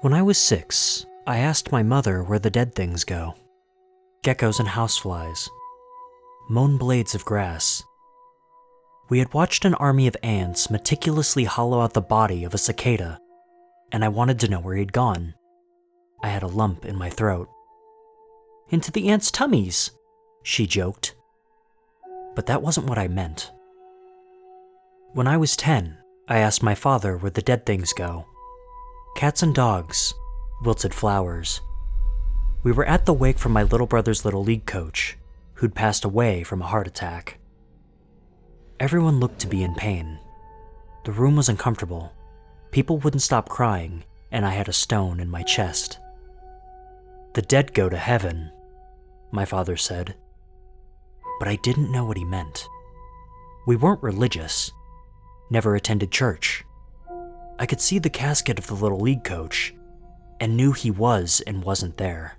When I was 6, I asked my mother where the dead things go. Geckos and houseflies. Mown blades of grass. We had watched an army of ants meticulously hollow out the body of a cicada, and I wanted to know where he'd gone. I had a lump in my throat. "Into the ants' tummies," she joked. But that wasn't what I meant. When I was 10, I asked my father where the dead things go. Cats and dogs, wilted flowers. We were at the wake from my little brother's little league coach, who'd passed away from a heart attack. Everyone looked to be in pain. The room was uncomfortable. People wouldn't stop crying, and I had a stone in my chest. "The dead go to heaven," my father said. But I didn't know what he meant. We weren't religious, never attended church. I could see the casket of the little league coach, and knew he was and wasn't there.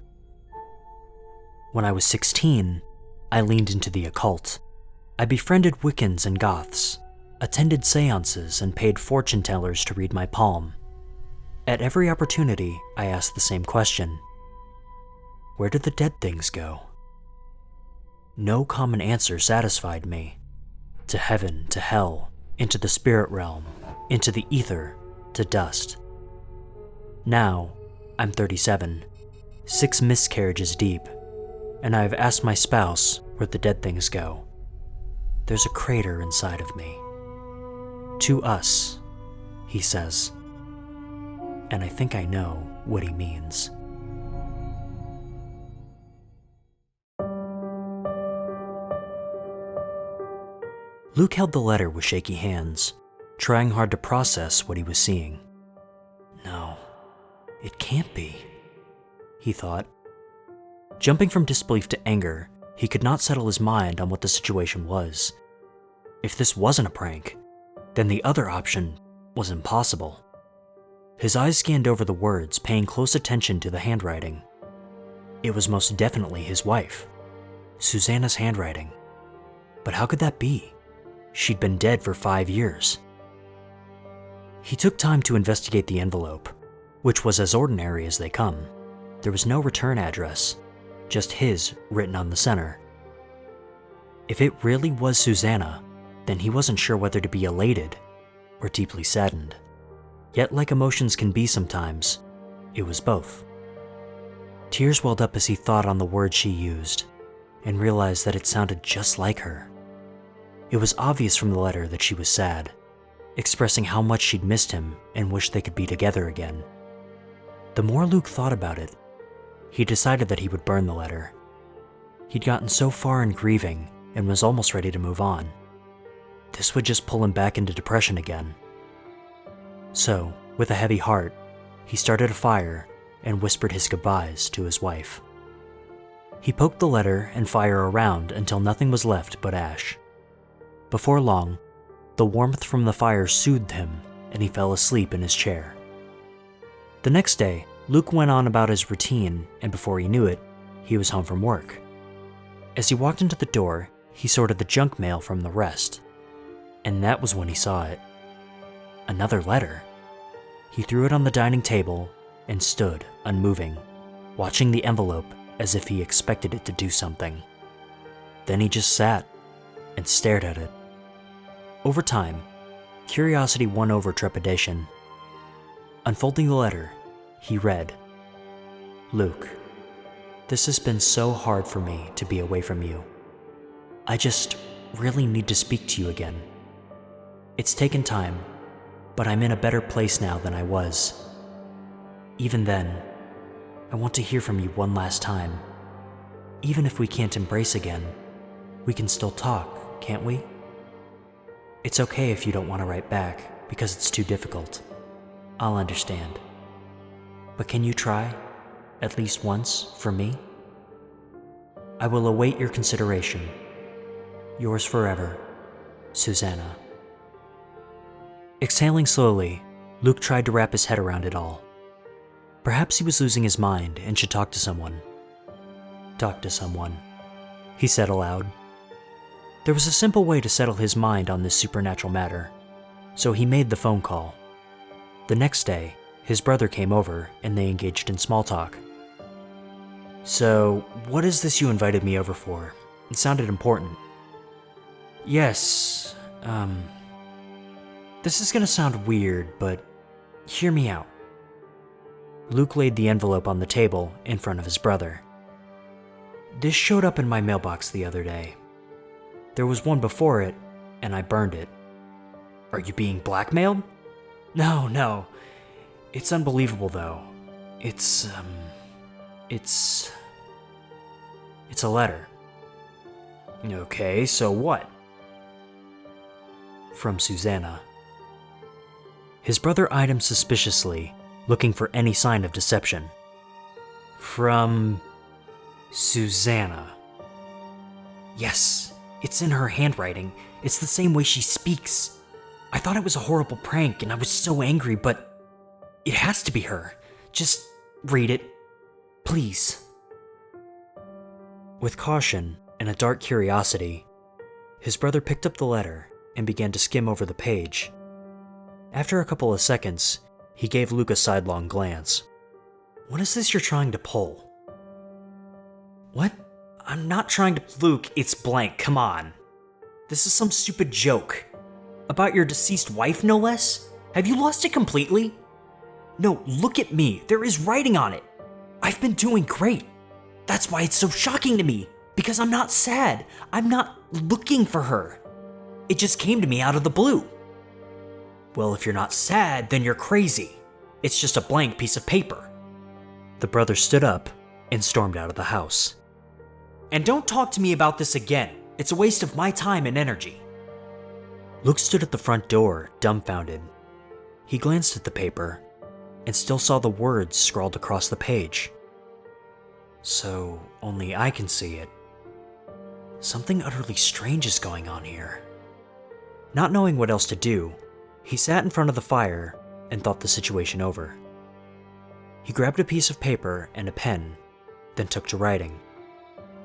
When I was 16, I leaned into the occult. I befriended Wiccans and Goths, attended seances, and paid fortune tellers to read my palm. At every opportunity, I asked the same question: where did the dead things go? No common answer satisfied me. To heaven, to hell, into the spirit realm, into the ether, to dust. Now, I'm 37, 6 miscarriages deep, and I've asked my spouse where the dead things go. There's a crater inside of me. To us, he says. And I think I know what he means. Luke held the letter with shaky hands, trying hard to process what he was seeing. No, it can't be, he thought. Jumping from disbelief to anger, he could not settle his mind on what the situation was. If this wasn't a prank, then the other option was impossible. His eyes scanned over the words, paying close attention to the handwriting. It was most definitely his wife, Susanna's handwriting. But how could that be? She'd been dead for 5 years. He took time to investigate the envelope, which was as ordinary as they come. There was no return address, just his written on the center. If it really was Susanna, then he wasn't sure whether to be elated or deeply saddened. Yet, like emotions can be sometimes, it was both. Tears welled up as he thought on the words she used, and realized that it sounded just like her. It was obvious from the letter that she was sad, expressing how much she'd missed him and wished they could be together again. The more Luke thought about it, he decided that he would burn the letter. He'd gotten so far in grieving and was almost ready to move on. This would just pull him back into depression again. So, with a heavy heart, he started a fire and whispered his goodbyes to his wife. He poked the letter and fire around until nothing was left but ash. Before long, the warmth from the fire soothed him and he fell asleep in his chair. The next day, Luke went on about his routine, and before he knew it, he was home from work. As he walked into the door, he sorted the junk mail from the rest. And that was when he saw it. Another letter. He threw it on the dining table and stood, unmoving, watching the envelope as if he expected it to do something. Then he just sat and stared at it. Over time, curiosity won over trepidation. Unfolding the letter, he read, "Luke, this has been so hard for me to be away from you. I just really need to speak to you again. It's taken time, but I'm in a better place now than I was. Even then, I want to hear from you one last time. Even if we can't embrace again, we can still talk, can't we? It's okay if you don't want to write back because it's too difficult. I'll understand. But can you try, at least once, for me? I will await your consideration. Yours forever, Susanna." Exhaling slowly, Luke tried to wrap his head around it all. Perhaps he was losing his mind and should talk to someone. Talk to someone, he said aloud. There was a simple way to settle his mind on this supernatural matter, so he made the phone call. The next day, His brother came over, and they engaged in small talk. "So, what is this you invited me over for? It sounded important." "Yes, this is gonna sound weird, but hear me out." Luke laid the envelope on the table in front of his brother. "This showed up in my mailbox the other day. There was one before it, and I burned it." "Are you being blackmailed?" No. It's unbelievable, though. It's a letter." "Okay, so what?" "From Susanna." His brother eyed him suspiciously, looking for any sign of deception. "From Susanna?" "Yes, it's in her handwriting. It's the same way she speaks. I thought it was a horrible prank, and I was so angry, but it has to be her. Just read it, please." With caution and a dark curiosity, his brother picked up the letter and began to skim over the page. After a couple of seconds, he gave Luke a sidelong glance. "What is this you're trying to pull?" "What? I'm not trying to..." "Luke, it's blank, come on. This is some stupid joke. About your deceased wife, no less? Have you lost it completely?" "No, look at me. There is writing on it. I've been doing great. That's why it's so shocking to me, because I'm not sad. I'm not looking for her. It just came to me out of the blue." "Well, if you're not sad, then you're crazy. It's just a blank piece of paper." The brother stood up and stormed out of the house. "And don't talk to me about this again. It's a waste of my time and energy." Luke stood at the front door, dumbfounded. He glanced at the paper and still saw the words scrawled across the page. "So only I can see it. Something utterly strange is going on here." Not knowing what else to do, he sat in front of the fire and thought the situation over. He grabbed a piece of paper and a pen, then took to writing.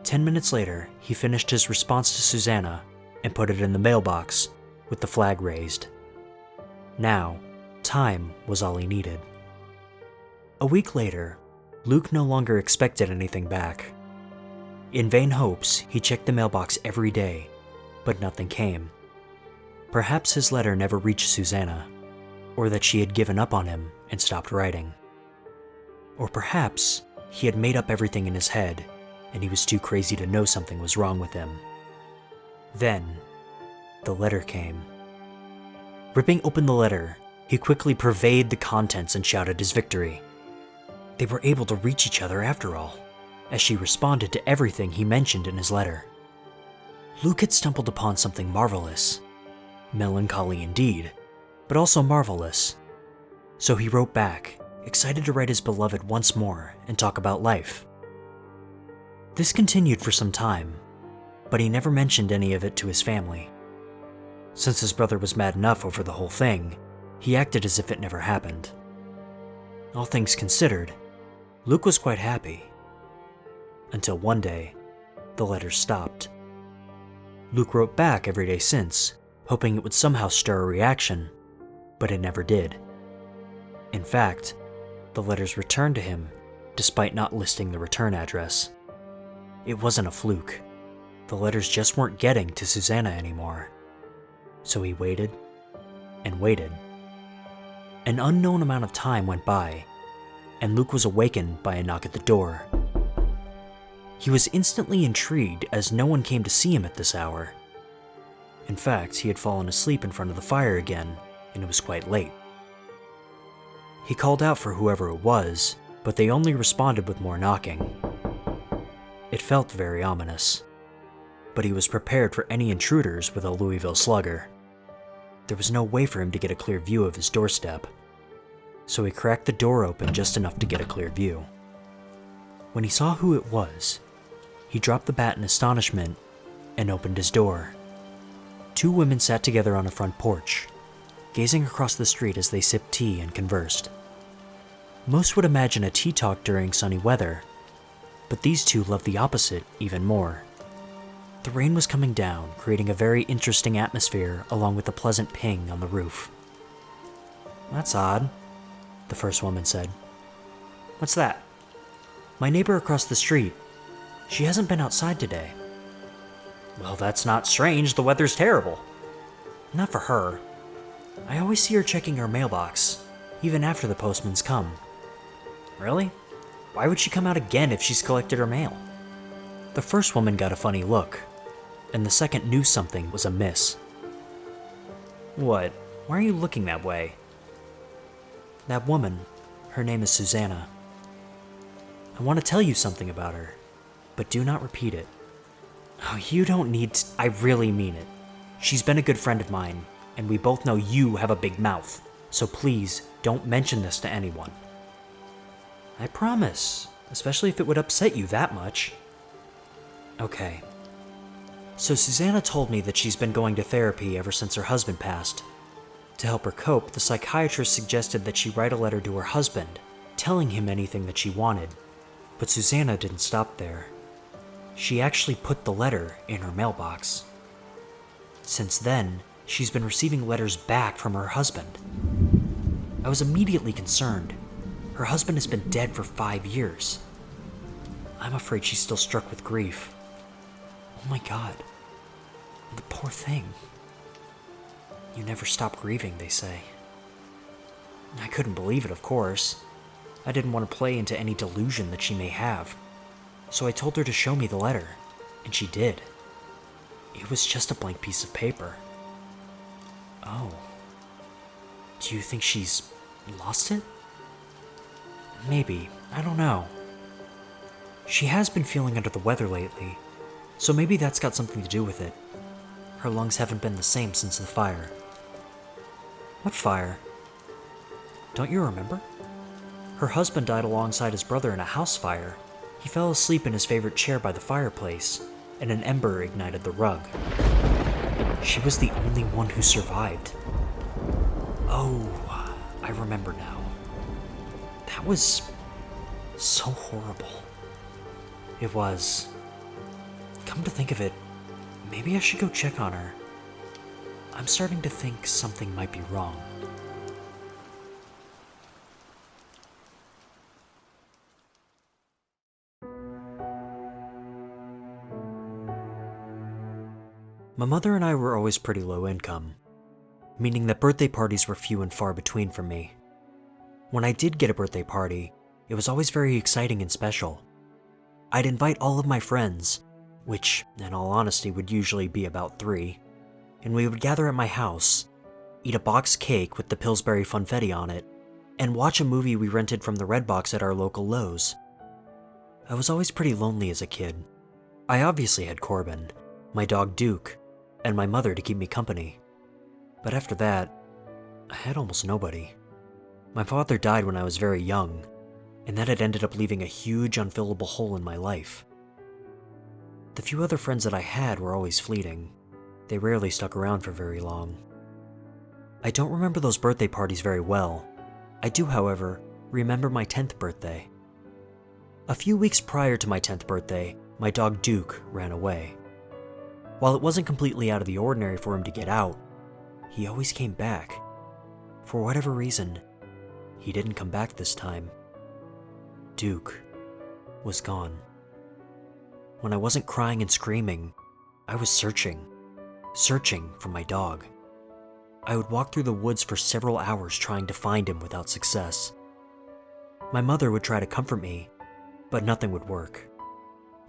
10 minutes later, he finished his response to Susanna and put it in the mailbox with the flag raised. Now, time was all he needed. A week later, Luke no longer expected anything back. In vain hopes, he checked the mailbox every day, but nothing came. Perhaps his letter never reached Susanna, or that she had given up on him and stopped writing. Or perhaps he had made up everything in his head, and he was too crazy to know something was wrong with him. Then, the letter came. Ripping open the letter, he quickly purveyed the contents and shouted his victory. They were able to reach each other after all, as she responded to everything he mentioned in his letter. Luke had stumbled upon something marvelous. Melancholy indeed, but also marvelous. So he wrote back, excited to write his beloved once more and talk about life. This continued for some time, but he never mentioned any of it to his family. Since his brother was mad enough over the whole thing, he acted as if it never happened. All things considered, Luke was quite happy. Until one day, the letters stopped. Luke wrote back every day since, hoping it would somehow stir a reaction, but it never did. In fact, the letters returned to him, despite not listing the return address. It wasn't a fluke. The letters just weren't getting to Susanna anymore. So he waited and waited. An unknown amount of time went by, and Luke was awakened by a knock at the door. He was instantly intrigued as no one came to see him at this hour. In fact, he had fallen asleep in front of the fire again, and it was quite late. He called out for whoever it was, but they only responded with more knocking. It felt very ominous, but he was prepared for any intruders with a Louisville slugger. There was no way for him to get a clear view of his doorstep, so he cracked the door open just enough to get a clear view. When he saw who it was, he dropped the bat in astonishment and opened his door. Two women sat together on a front porch, gazing across the street as they sipped tea and conversed. Most would imagine a tea talk during sunny weather, but these two loved the opposite even more. The rain was coming down, creating a very interesting atmosphere along with a pleasant ping on the roof. "That's odd. the first woman said. What's that? My neighbor across the street. She hasn't been outside today. Well, that's not strange. The weather's terrible. Not for her. I always see her checking her mailbox, even after the postman's come. Really? Why would she come out again if she's collected her mail? The first woman got a funny look, and the second knew something was amiss. What? Why are you looking that way? That woman, her name is Susanna. I want to tell you something about her, but do not repeat it. Oh, you don't need to. I really mean it. She's been a good friend of mine, and we both know you have a big mouth, so please don't mention this to anyone. I promise, especially if it would upset you that much. Okay. So Susanna told me that she's been going to therapy ever since her husband passed. To help her cope, the psychiatrist suggested that she write a letter to her husband, telling him anything that she wanted. But Susanna didn't stop there. She actually put the letter in her mailbox. Since then, she's been receiving letters back from her husband. I was immediately concerned. Her husband has been dead for 5 years. I'm afraid she's still struck with grief. Oh my God. The poor thing. You never stop grieving, they say. I couldn't believe it, of course. I didn't want to play into any delusion that she may have. So I told her to show me the letter, and she did. It was just a blank piece of paper. Oh. Do you think she's lost it? Maybe. I don't know. She has been feeling under the weather lately, so maybe that's got something to do with it. Her lungs haven't been the same since the fire. What fire? Don't you remember? Her husband died alongside his brother in a house fire. He fell asleep in his favorite chair by the fireplace, and an ember ignited the rug. She was the only one who survived. Oh, I remember now. That was so horrible. It was. Come to think of it, maybe I should go check on her. I'm starting to think something might be wrong. My mother and I were always pretty low income, meaning that birthday parties were few and far between for me. When I did get a birthday party, it was always very exciting and special. I'd invite all of my friends, which, in all honesty, would usually be about 3, and we would gather at my house, eat a box cake with the Pillsbury Funfetti on it, and watch a movie we rented from the Redbox at our local Lowe's. I was always pretty lonely as a kid. I obviously had Corbin, my dog Duke, and my mother to keep me company. But after that, I had almost nobody. My father died when I was very young, and that had ended up leaving a huge unfillable hole in my life. The few other friends that I had were always fleeting. They rarely stuck around for very long. I don't remember those birthday parties very well. I do, however, remember my 10th birthday. A few weeks prior to my 10th birthday, my dog Duke ran away. While it wasn't completely out of the ordinary for him to get out, he always came back. For whatever reason, he didn't come back this time. Duke was gone. When I wasn't crying and screaming, I was searching for my dog. I would walk through the woods for several hours trying to find him without success. My mother would try to comfort me, but nothing would work.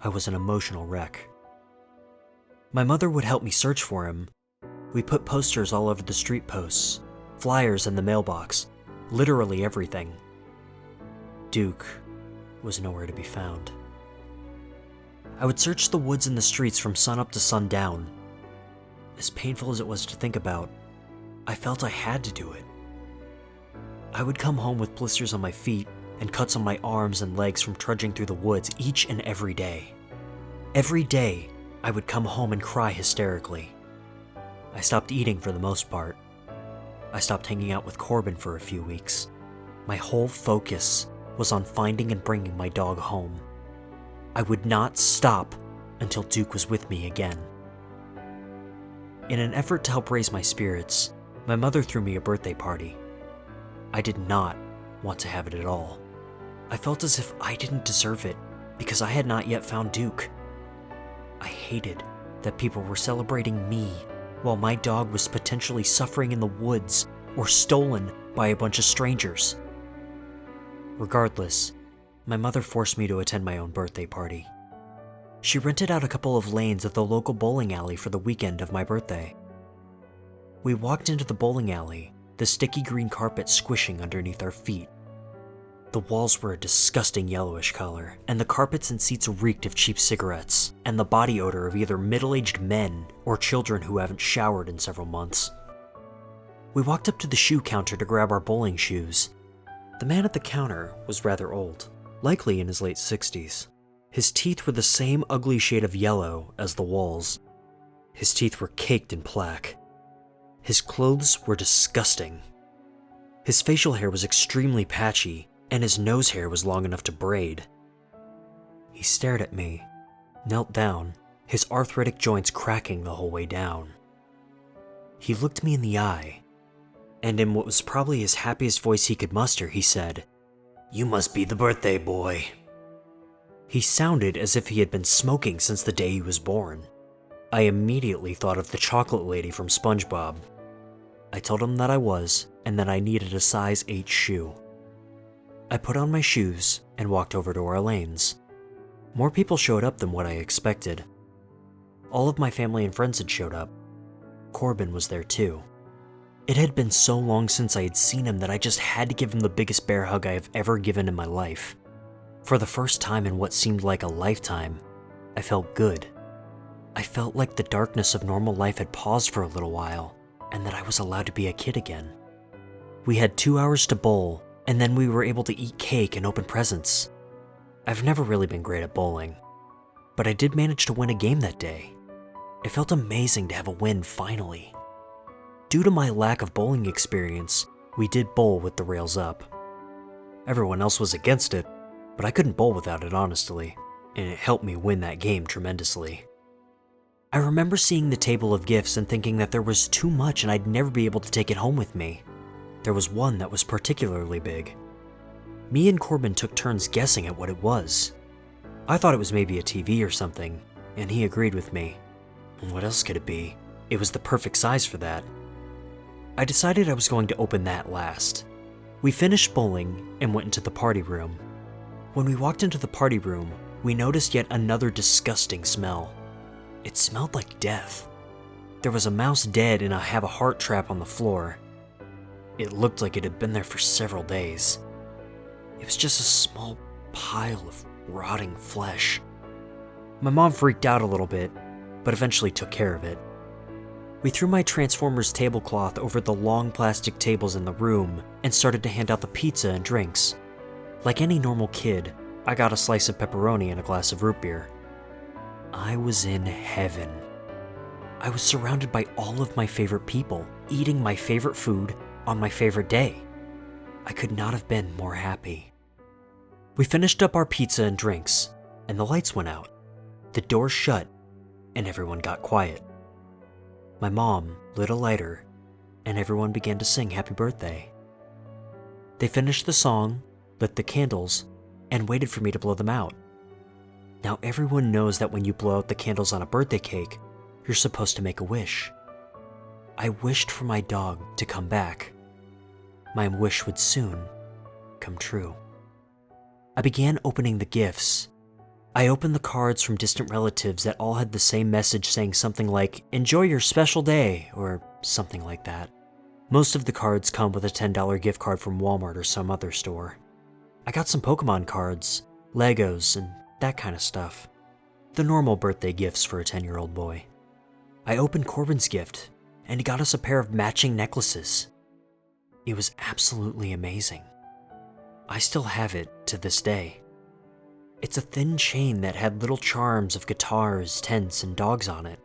I was an emotional wreck. My mother would help me search for him. We put posters all over the street posts, flyers in the mailbox, literally everything. Duke was nowhere to be found. I would search the woods and the streets from sunup to sundown. As painful as it was to think about, I felt I had to do it. I would come home with blisters on my feet and cuts on my arms and legs from trudging through the woods each and every day. Every day, I would come home and cry hysterically. I stopped eating for the most part. I stopped hanging out with Corbin for a few weeks. My whole focus was on finding and bringing my dog home. I would not stop until Duke was with me again. In an effort to help raise my spirits, my mother threw me a birthday party. I did not want to have it at all. I felt as if I didn't deserve it because I had not yet found Duke. I hated that people were celebrating me while my dog was potentially suffering in the woods or stolen by a bunch of strangers. Regardless, my mother forced me to attend my own birthday party. She rented out a couple of lanes at the local bowling alley for the weekend of my birthday. We walked into the bowling alley, the sticky green carpet squishing underneath our feet. The walls were a disgusting yellowish color, and the carpets and seats reeked of cheap cigarettes and the body odor of either middle-aged men or children who haven't showered in several months. We walked up to the shoe counter to grab our bowling shoes. The man at the counter was rather old, likely in his late 60s. His teeth were the same ugly shade of yellow as the walls. His teeth were caked in plaque. His clothes were disgusting. His facial hair was extremely patchy, and his nose hair was long enough to braid. He stared at me, knelt down, his arthritic joints cracking the whole way down. He looked me in the eye, and in what was probably his happiest voice he could muster, he said, "You must be the birthday boy." He sounded as if he had been smoking since the day he was born. I immediately thought of the chocolate lady from SpongeBob. I told him that I was, and that I needed a size 8 shoe. I put on my shoes and walked over to our lanes. More people showed up than what I expected. All of my family and friends had showed up. Corbin was there too. It had been so long since I had seen him that I just had to give him the biggest bear hug I have ever given in my life. For the first time in what seemed like a lifetime, I felt good. I felt like the darkness of normal life had paused for a little while, and that I was allowed to be a kid again. We had 2 hours to bowl, and then we were able to eat cake and open presents. I've never really been great at bowling, but I did manage to win a game that day. It felt amazing to have a win finally. Due to my lack of bowling experience, we did bowl with the rails up. Everyone else was against it, but I couldn't bowl without it honestly, and it helped me win that game tremendously. I remember seeing the table of gifts and thinking that there was too much and I'd never be able to take it home with me. There was one that was particularly big. Me and Corbin took turns guessing at what it was. I thought it was maybe a TV or something, and he agreed with me. And what else could it be? It was the perfect size for that. I decided I was going to open that last. We finished bowling and went into the party room. When we walked into the party room, we noticed yet another disgusting smell. It smelled like death. There was a mouse dead and a have a heart trap on the floor. It looked like it had been there for several days. It was just a small pile of rotting flesh. My mom freaked out a little bit, but eventually took care of it. We threw my Transformers tablecloth over the long plastic tables in the room and started to hand out the pizza and drinks. Like any normal kid, I got a slice of pepperoni and a glass of root beer. I was in heaven. I was surrounded by all of my favorite people, eating my favorite food on my favorite day. I could not have been more happy. We finished up our pizza and drinks, and the lights went out. The doors shut, and everyone got quiet. My mom lit a lighter, and everyone began to sing happy birthday. They finished the song, lit the candles, and waited for me to blow them out. Now everyone knows that when you blow out the candles on a birthday cake, you're supposed to make a wish. I wished for my dog to come back. My wish would soon come true. I began opening the gifts. I opened the cards from distant relatives that all had the same message saying something like, "Enjoy your special day," or something like that. Most of the cards come with a $10 gift card from Walmart or some other store. I got some Pokemon cards, Legos, and that kind of stuff. The normal birthday gifts for a 10-year-old boy. I opened Corbin's gift, and he got us a pair of matching necklaces. It was absolutely amazing. I still have it to this day. It's a thin chain that had little charms of guitars, tents, and dogs on it.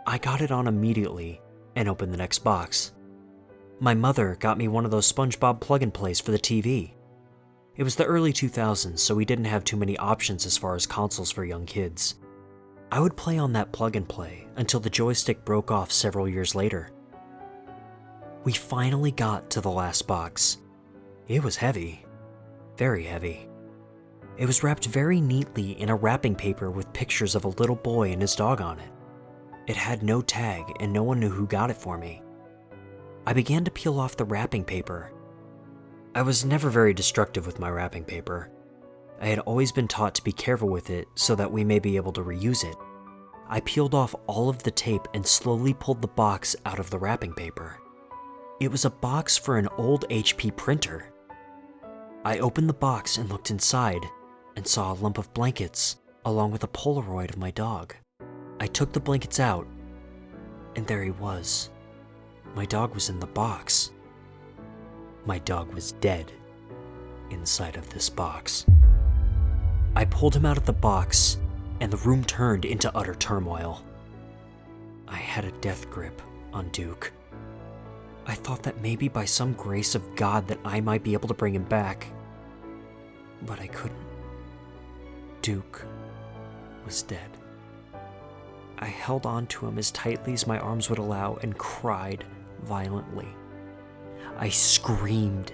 I got it on immediately and opened the next box. My mother got me one of those SpongeBob plug-and-plays for the TV. It was the early 2000s, so we didn't have too many options as far as consoles for young kids. I would play on that plug-and-play until the joystick broke off several years later. We finally got to the last box. It was heavy. Very heavy. It was wrapped very neatly in a wrapping paper with pictures of a little boy and his dog on it. It had no tag and no one knew who got it for me. I began to peel off the wrapping paper. I was never very destructive with my wrapping paper. I had always been taught to be careful with it so that we may be able to reuse it. I peeled off all of the tape and slowly pulled the box out of the wrapping paper. It was a box for an old HP printer. I opened the box and looked inside and saw a lump of blankets along with a Polaroid of my dog. I took the blankets out, and there he was. My dog was in the box. My dog was dead inside of this box. I pulled him out of the box, and the room turned into utter turmoil. I had a death grip on Duke. I thought that maybe by some grace of God that I might be able to bring him back. But I couldn't. Duke was dead. I held on to him as tightly as my arms would allow and cried violently. I screamed.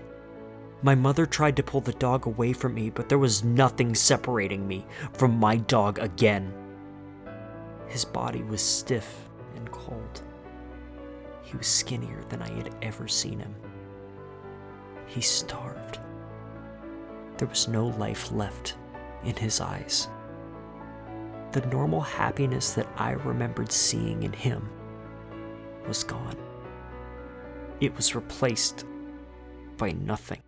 My mother tried to pull the dog away from me, but there was nothing separating me from my dog again. His body was stiff and cold. He was skinnier than I had ever seen him. He starved. There was no life left in his eyes. The normal happiness that I remembered seeing in him was gone. It was replaced by nothing.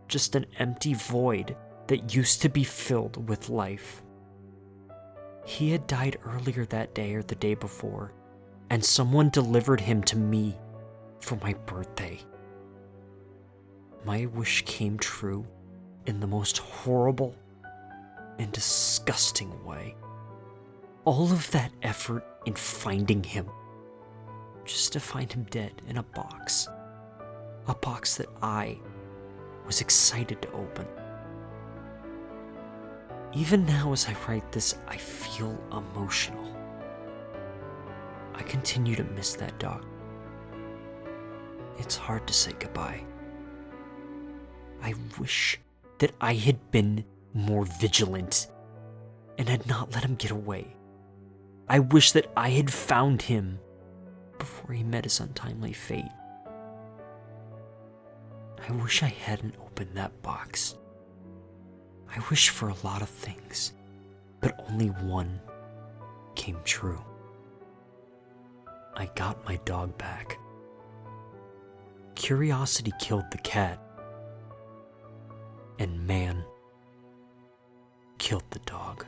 Just an empty void that used to be filled with life. He had died earlier that day or the day before, and someone delivered him to me for my birthday. My wish came true in the most horrible and disgusting way. All of that effort in finding him, just to find him dead in a box that I was excited to open. Even now as I write this, I feel emotional. I continue to miss that dog. It's hard to say goodbye. I wish that I had been more vigilant and had not let him get away. I wish that I had found him before he met his untimely fate. I wish I hadn't opened that box. I wish for a lot of things, but only one came true. I got my dog back. Curiosity killed the cat, and man killed the dog.